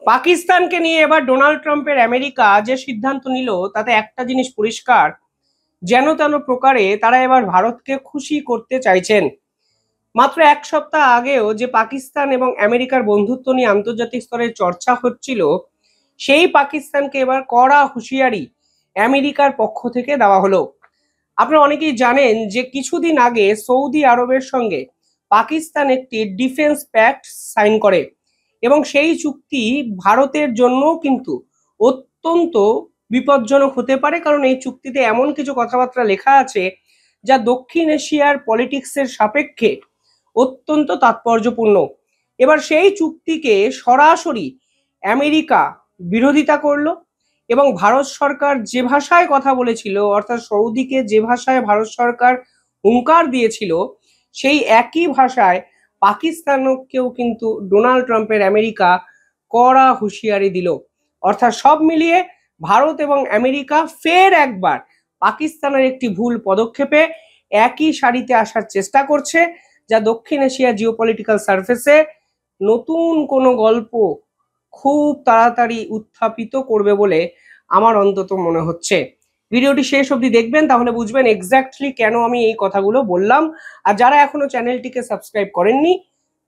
পাকিস্তানকে নিয়ে এবার ডোনাল্ড ট্রাম্পের আমেরিকা যে সিদ্ধান্ত নিল তাতে একটা জিনিস পরিষ্কার, যেন তেন প্রকারে তারা এবার ভারতকে খুশি করতে চাইছেন। মাত্র এক সপ্তাহ আগেও যে পাকিস্তান এবং আমেরিকার বন্ধুত্ব নিয়ে আন্তর্জাতিক স্তরে চর্চা হচ্ছিল, সেই পাকিস্তানকে এবার কড়া হুঁশিয়ারি আমেরিকার পক্ষ থেকে দেওয়া হলো। আপনারা অনেকেই জানেন যে কিছুদিন আগে সৌদি আরবের সঙ্গে পাকিস্তান একটি ডিফেন্স প্যাক্ট সাইন করে এবং সেই চুক্তি ভারতের জন্য কিন্তু অত্যন্ত বিপজ্জনক হতে পারে, কারণ এই চুক্তিতে এমন কিছু কথাবার্তা লেখা আছে যা দক্ষিণ এশিয়ার পলিটিক্সের সাপেক্ষে অত্যন্ত তাৎপর্যপূর্ণ। এবার সেই চুক্তিকে সরাসরি আমেরিকা বিরোধিতা করলো এবং ভারত সরকার যে ভাষায় কথা বলেছিল, অর্থাৎ সৌদিকে যে ভাষায় ভারত সরকার হুঙ্কার দিয়েছিল, সেই একই ভাষায় পাকিস্তানকেও কিন্তু ডোনাল্ড ট্রাম্পের আমেরিকা কড়া হুঁশিয়ারি দিল। অর্থাৎ সব মিলিয়ে ভারত এবং আমেরিকা ফের একবার পাকিস্তানের একটি ভুল পদক্ষেপে একই সারিতে আসার চেষ্টা করছে, যা দক্ষিণ এশিয়া জিওপলিটিক্যাল সার্ফেসে নতুন কোনো গল্প খুব তাড়াতাড়ি উত্থাপিত করবে বলে আমার অন্তত মনে হচ্ছে। ভিডিওটি শেষ অবধি দেখবেন, তাহলে বুঝবেন এক্স্যাক্টলি কেন আমি এই কথাগুলো বললাম। আর যারা এখনো চ্যানেলটিকে সাবস্ক্রাইব করেননি,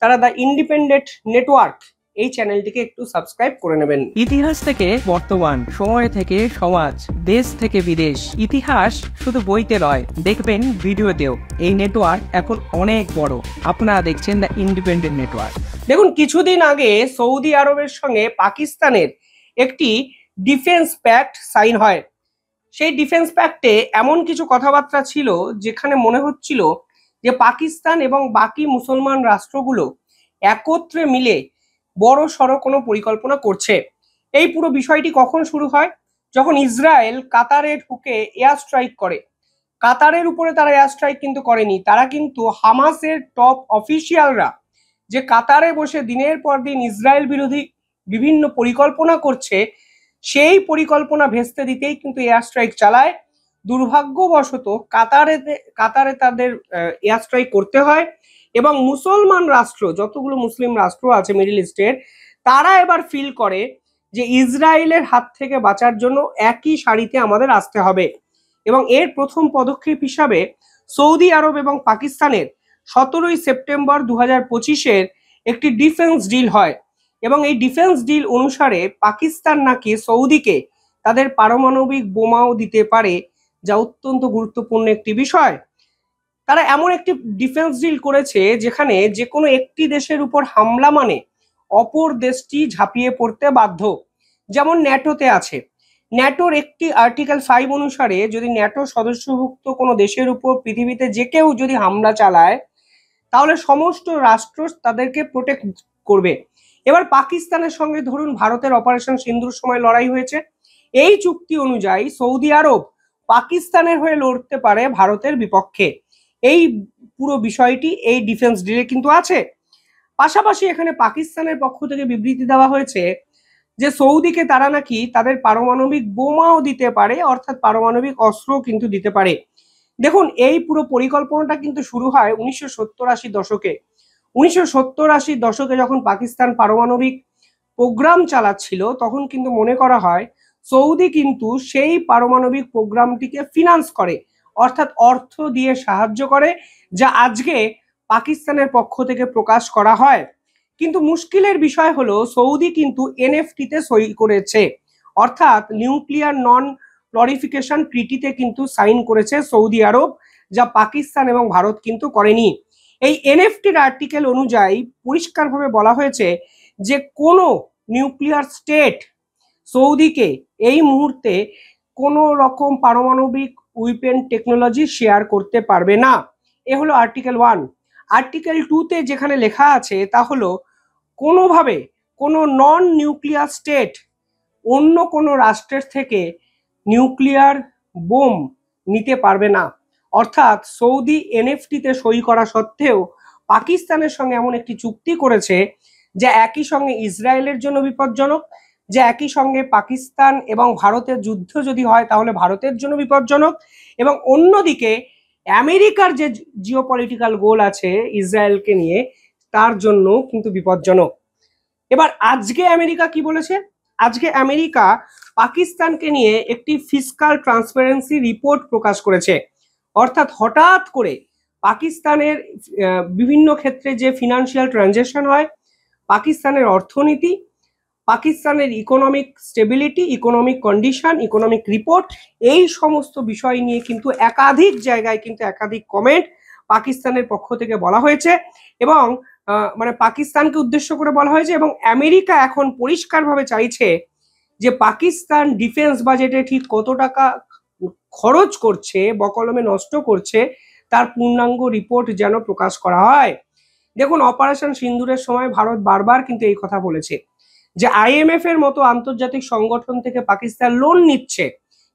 তারা দ্য ইন্ডিপেন্ডেন্ট নেটওয়ার্ক এই চ্যানেলটিকে একটু সাবস্ক্রাইব করে নেবেন। ইতিহাস থেকে বর্তমান, সময় থেকে সমাজ, দেশ থেকে বিদেশ, ইতিহাস শুধু বইতে নয়, দেখবেন ভিডিওতেও। এই নেটওয়ার্ক এখন অনেক বড়। আপনারা দেখছেন দ্য ইন্ডিপেন্ডেন্ট নেটওয়ার্ক। দেখুন, কিছুদিন আগে সৌদি আরবের সঙ্গে পাকিস্তানের একটি ডিফেন্স প্যাক্ট সাইন হয়। সেই ডিফেন্স প্যাক্টে এমন কিছু কথাবার্তা ছিল যেখানে মনে হচ্ছিল যে পাকিস্তান এবং বাকি মুসলমান রাষ্ট্রগুলো একত্রে মিলে বড় সড়ো কোনো পরিকল্পনা করছে। এই পুরো বিষয়টি কখন শুরু হয়? যখন ইসরায়েল কাতারে ঢুকে এয়ার স্ট্রাইক করে। কাতারের উপরে তারা এয়ার স্ট্রাইক কিন্তু করেনি, তারা কিন্তু হামাসের টপ অফিসিয়ালরা যে কাতারে বসে দিনের পর দিন ইসরায়েল বিরোধী বিভিন্ন পরিকল্পনা করছে, সেই পরিকল্পনা ভেস্তে দিতেই কিন্তু এয়ার স্ট্রাইক চালায়। দুর্ভাগ্যবশত কাতারে তাদের এয়ার স্ট্রাইক করতে হয় এবং মুসলমান রাষ্ট্র, যতগুলো মুসলিম রাষ্ট্র আছে মিডল ইস্টের, তারা এবার ফিল করে যে ইসরায়েলের হাত থেকে বাঁচার জন্য একই সারিতে আমাদের আসতে হবে। এবং এর প্রথম পদক্ষেপ হিসাবে সৌদি আরব এবং পাকিস্তানের 17ই সেপ্টেম্বর 2025-এর একটি ডিফেন্স ডিল হয় এবং এই ডিফেন্স ডিল অনুসারে পাকিস্তান নাকি সৌদিকে তাদের পারমাণবিক বোমাও দিতে পারে, যা অত্যন্ত গুরুত্বপূর্ণ একটি বিষয়। তারা এমন একটি ডিফেন্স ডিল করেছে যেখানে যে কোনো একটি দেশের উপর হামলা মানে অপর দেশটি ঝাঁপিয়ে পড়তে বাধ্য। যেমন ন্যাটোতে আছে, ন্যাটোর একটি আর্টিকেল 5 অনুসারে যদি ন্যাটো সদস্যভুক্ত কোনো দেশের উপর পৃথিবীতে যে কেউ যদি হামলা চালায়, তাহলে সমস্ত রাষ্ট্র তাদেরকে প্রোটেক্ট করবে। এবার পাকিস্তানের সঙ্গে ধরুন ভারতের অপারেশন সিন্দুর সময় লড়াই হয়েছে, এই চুক্তি অনুযায়ী সৌদি আরব পাকিস্তানের হয়ে লড়তে পারে ভারতের বিপক্ষে। এই পুরো বিষয়টি এই ডিফেন্স ডিলে কিন্তু আছে। পাশাপাশি এখানে পাকিস্তানের পক্ষ থেকে বিবৃতি দেওয়া হয়েছে যে সৌদিকে তারা নাকি তাদের পারমাণবিক বোমাও দিতে পারে, অর্থাৎ পারমাণবিক অস্ত্রও কিন্তু দিতে পারে। দেখুন, এই পুরো পরিকল্পনাটা কিন্তু শুরু হয় 1970-80 দশকে। 1970-80 দশকে যখন পাকিস্তান পারমাণবিক প্রোগ্রাম চালাচ্ছিল, তখন কিন্তু মনে করা হয় সৌদি কিন্তু সেই পারমাণবিক প্রোগ্রামটিকে ফিনান্স করে, অর্থাৎ অর্থ দিয়ে সাহায্য করে, যা আজকে পাকিস্তানের পক্ষ থেকে প্রকাশ করা হয়। কিন্তু মুশকিলের বিষয় হলো সৌদি কিন্তু এনএফটিতে সই করেছে, অর্থাৎ নিউক্লিয়ার নন প্রলিফারেশন ট্রিটিতে কিন্তু সাইন করেছে সৌদি আরব, যা পাকিস্তান এবং ভারত কিন্তু করেনি। এই এনএফটির আর্টিকেল অনুযায়ী পরিষ্কারভাবে বলা হয়েছে যে কোনো নিউক্লিয়ার স্টেট সৌদিকে এই মুহূর্তে কোনো রকম পারমাণবিক উইপেন টেকনোলজি শেয়ার করতে পারবে না। এ হলো আর্টিকেল 1। আর্টিকেল 2-তে যেখানে লেখা আছে তা হলো কোনোভাবে কোনো নন নিউক্লিয়ার স্টেট অন্য কোনো রাষ্ট্রের থেকে নিউক্লিয়ার বোম নিতে পারবে না। অর্থাৎ সৌদি এনএফটিতে সই করা সত্ত্বেও পাকিস্তানের সঙ্গে এমন একটি চুক্তি করেছে যা একই সঙ্গে ইসরায়েলের জন্য বিপজ্জনক, যে একই সঙ্গে পাকিস্তান এবং ভারতের যুদ্ধ যদি হয় তাহলে ভারতের জন্য বিপজ্জনক, এবং অন্যদিকে আমেরিকার যে জিওপলিটিক্যাল গোল আছে ইসরায়েলকে নিয়ে, তার জন্য কিন্তু বিপজ্জনক। এবার আজকে আমেরিকা কি বলেছে? আজকে আমেরিকা পাকিস্তানকে নিয়ে একটি ফিসকাল ট্রান্সপারেন্সি রিপোর্ট প্রকাশ করেছে। অর্থাৎ হঠাৎ করে পাকিস্তানের বিভিন্ন ক্ষেত্রে যে ফিনান্সিয়াল ট্রানজ্যাকশন হয়, পাকিস্তানের অর্থনীতি, পাকিস্তানের economic stability, economic condition, economic report, এই সমস্ত বিষয় নিয়ে কিন্তু একাধিক জায়গায় কিন্তু একাধিক কমেন্ট পাকিস্তানের পক্ষ থেকে বলা হয়েছে এবং মানে পাকিস্তানকে উদ্দেশ্য করে বলা হয়েছে। এবং আমেরিকা এখন পরিষ্কারভাবে চাইছে যে পাকিস্তান ডিফেন্স বাজেটে ঠিক কত টাকা খরচ করছে, বকলমে নষ্ট করছে, তার পূর্ণাঙ্গ রিপোর্ট যেন প্রকাশ করা হয়। দেখুন, অপারেশন সিন্দুরের সময় ভারত বারবার কিন্তু এই কথা বলেছে যে IMF এর মতো আন্তর্জাতিক সংগঠন থেকে পাকিস্তান লোন নিচ্ছে,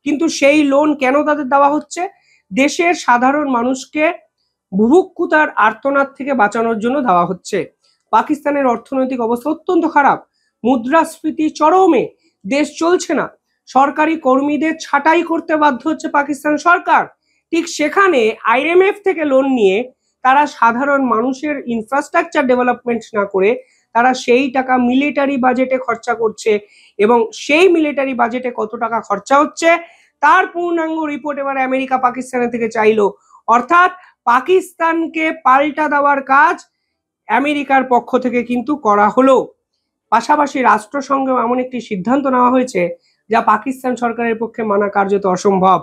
কিন্তু সেই লোন কেন তাদের দেওয়া হচ্ছে? দেশের সাধারণ মানুষকে বুভুক্ষুতার আর্তনাদ থেকে বাঁচানোর জন্য দেওয়া হচ্ছে। পাকিস্তানের অর্থনৈতিক অবস্থা অত্যন্ত খারাপ, মুদ্রাস্ফীতি চরমে, দেশ চলছে না, সরকারি কর্মীদের ছাঁটাই করতে বাধ্য হচ্ছে পাকিস্তান সরকার। ঠিক সেখানে IMF থেকে লোন নিয়ে তারা সাধারণ মানুষের ইনফ্রাস্ট্রাকচার ডেভেলপমেন্ট না করে তারা সেই টাকা মিলিটারি বাজেটে খরচা করছে এবং সেই মিলিটারি বাজেটে কত টাকা খরচা হচ্ছে তার পূর্ণাঙ্গ রিপোর্ট এবার আমেরিকা পাকিস্তানের থেকে চাইলো। অর্থাৎ পাকিস্তানকে পাল্টা দেওয়ার কাজ আমেরিকার পক্ষ থেকে কিন্তু করা হলো। পাশাপাশি রাষ্ট্রসংঘেও এমন একটি সিদ্ধান্ত নেওয়া হয়েছে যা পাকিস্তান সরকারের পক্ষে মানা কার্যত অসম্ভব।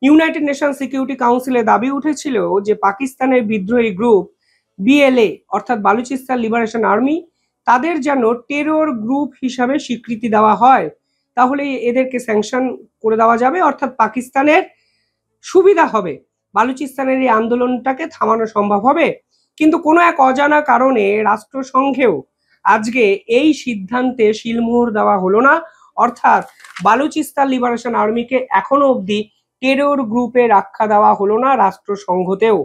ইউনাইটেড নেশন সিকিউরিটি কাউন্সিলে দাবি উঠেছিল যে পাকিস্তানের বিদ্রোহী গ্রুপ BLA অর্থাৎ বালুচিস্তান লিবারেশন আর্মি, তাদের যেন টেরর গ্রুপ হিসাবে স্বীকৃতি দেওয়া হয়, তাহলে এদেরকে স্যাংশন করে দেওয়া যাবে, অর্থাৎ পাকিস্তানের সুবিধা হবে, বালুচিস্তানের এই আন্দোলনটাকে থামানো সম্ভব হবে। কিন্তু কোনো এক অজানা কারণে রাষ্ট্রসংঘেও আজকে এই সিদ্ধান্তে শিলমোহর দেওয়া হলো না, অর্থাৎ বালুচিস্তান লিবারেশন আর্মিকে এখনো অবধি টেরর গ্রুপের আখ্যা দেওয়া হলো না রাষ্ট্রসংঘতেও।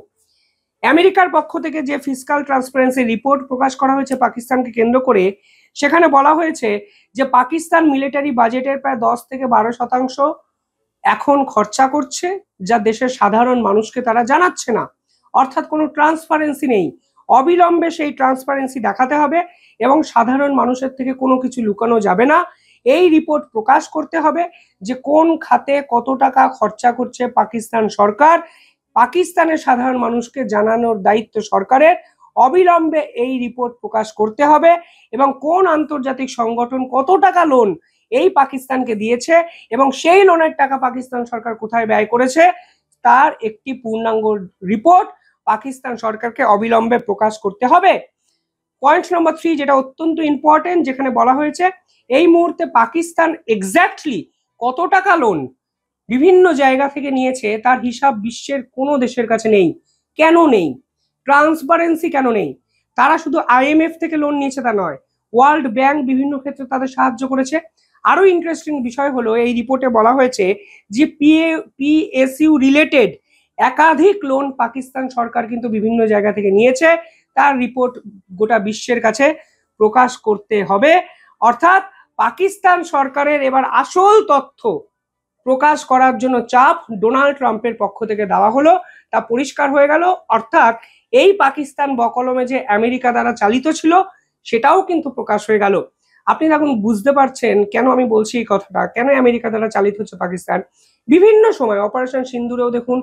আমেরিকার পক্ষ থেকে যে ফিসকাল ট্রান্সপারেন্সি রিপোর্ট প্রকাশ করা হয়েছে পাকিস্তানকে কেন্দ্র করে, সেখানে বলা হয়েছে যে পাকিস্তান মিলিটারি বাজেটের প্রায় 10 থেকে 12% এখন খরচা করছে, যা দেশের সাধারণ মানুষকে তারা জানাচ্ছে না। অর্থাৎ কোনো ট্রান্সপারেন্সি নেই, অবিলম্বে সেই ট্রান্সপারেন্সি দেখাতে হবে এবং সাধারণ মানুষের থেকে কোনো কিছু লুকানো যাবে না। এই রিপোর্ট প্রকাশ করতে হবে যে কোন খাতে কত টাকা খরচা করছে পাকিস্তান সরকার, পাকিস্তানের সাধারণ মানুষকে জানানোর দায়িত্ব সরকারের। অবিলম্বে এই রিপোর্ট প্রকাশ করতে হবে এবং কোন আন্তর্জাতিক সংগঠন কত টাকা লোন এই পাকিস্তানকে দিয়েছে এবং সেই লোনের টাকা পাকিস্তান সরকার কোথায় ব্যয় করেছে তার একটি পূর্ণাঙ্গ রিপোর্ট পাকিস্তান সরকারকে অবিলম্বে প্রকাশ করতে হবে। পয়েন্ট নম্বর 3, যেটা অত্যন্ত ইম্পর্টেন্ট, যেখানে বলা হয়েছে এই মুহূর্তে পাকিস্তান এক্স্যাক্টলি কত টাকা লোন বিভিন্ন জায়গা থেকে নিয়েছে তার হিসাব বিশ্বের কোনো দেশের কাছে নেই। কেন নেই? ট্রান্সপারেন্সি কেন নেই? তারা শুধু IMF থেকে লোন নিয়েছে তা নয়, ওয়ার্ল্ড ব্যাংক বিভিন্ন ক্ষেত্রে তাদের সাহায্য করেছে। আরো ইন্টারেস্টিং বিষয় হলো এই রিপোর্টে বলা হয়েছে যে PSU রিলেটেড একাধিক লোন পাকিস্তান সরকার কিন্তু বিভিন্ন জায়গা থেকে নিয়েছে, তার রিপোর্ট গোটা বিশ্বের কাছে প্রকাশ করতে হবে। অর্থাৎ পাকিস্তান সরকারের এবার আসল তথ্য প্রকাশ করার জন্য চাপ ডোনাল্ড ট্রাম্পের পক্ষ থেকে দেওয়া হলো, তা পরিষ্কার হয়ে গেল। অর্থাৎ এই পাকিস্তান বকলমে যে আমেরিকা দ্বারা চালিত ছিল সেটাও কিন্তু প্রকাশ হয়ে গেল। আপনি এখন বুঝতে পারছেন কেন আমি বলছি এই কথাটা, কেন আমেরিকা দ্বারা চালিত হচ্ছে পাকিস্তান। বিভিন্ন সময় অপারেশন সিন্দুরেও দেখুন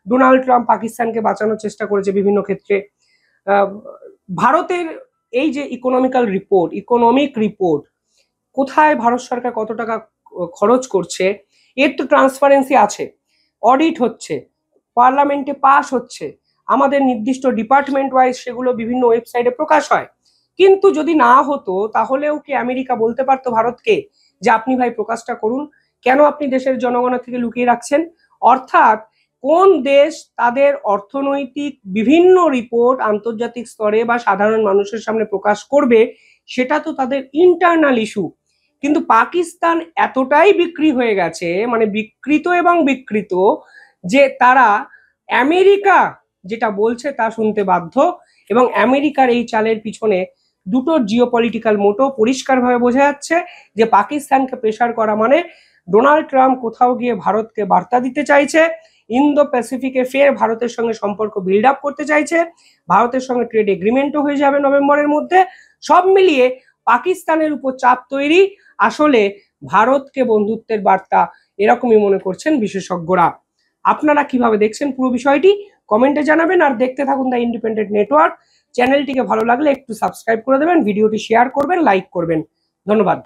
ডোনাল্ড ট্রাম্প পাকিস্তানকে বাঁচানোর চেষ্টা করেছে বিভিন্ন ক্ষেত্রে। ভারতের এই যে ইকোনমিক রিপোর্ট কোথায় ভারত সরকার কত টাকা খরচ করছে এর তো ট্রান্সপারেন্সি আছে, অডিট হচ্ছে, পার্লামেন্টে পাস হচ্ছে, আমাদের নির্দিষ্ট ডিপার্টমেন্ট ওয়াইজ সেগুলো বিভিন্ন ওয়েবসাইটে প্রকাশ হয়। কিন্তু যদি না হতো তাহলেও কি আমেরিকা বলতে পারতো ভারতকে যে আপনি ভাই প্রকাশটা করুন, কেন আপনি দেশের জনগণের থেকে লুকিয়ে রাখছেন? অর্থাৎ কোন দেশ তাদের অর্থনৈতিক বিভিন্ন রিপোর্ট আন্তর্জাতিক স্তরে বা সাধারণ মানুষের সামনে প্রকাশ করবে সেটা তো তাদের ইন্টারনাল ইস্যু। কিন্তু পাকিস্তান এতটাই বিক্রি হয়ে গেছে, মানে বিকৃত এবং বিকৃত, যে তারা আমেরিকা যেটা বলছে তা শুনতে বাধ্য। এবং আমেরিকার এই চালের পিছনে দুটো জিওপলিটিক্যাল মোটো পরিষ্কারভাবে বোঝা যাচ্ছে যে পাকিস্তানকে প্রেসার করা মানে ডোনাল্ড ট্রাম্প কোথাও গিয়ে ভারতকে বার্তা দিতে চাইছে, ইন্দো প্যাসিফিকে ফের ভারতের সঙ্গে সম্পর্ক বিল্ড আপ করতে চাইছে, ভারতের সঙ্গে ট্রেড এগ্রিমেন্টও হয়ে যাবে নভেম্বরের মধ্যে। সব মিলিয়ে পাকিস্তানের উপর চাপ তৈরি, আসলে ভারতকে বন্ধুত্বের বার্তা, এরকমই মনে করছেন বিশেষজ্ঞরা। আপনারা কিভাবে দেখছেন পুরো বিষয়টি কমেন্টে জানাবেন, আর দেখতে থাকুন দ্য ইন্ডিপেন্ডেন্ট নেটওয়ার্ক। চ্যানেলটিকে ভালো লাগলে একটু সাবস্ক্রাইব করে দেবেন, ভিডিওটি শেয়ার করবেন, লাইক করবেন। ধন্যবাদ।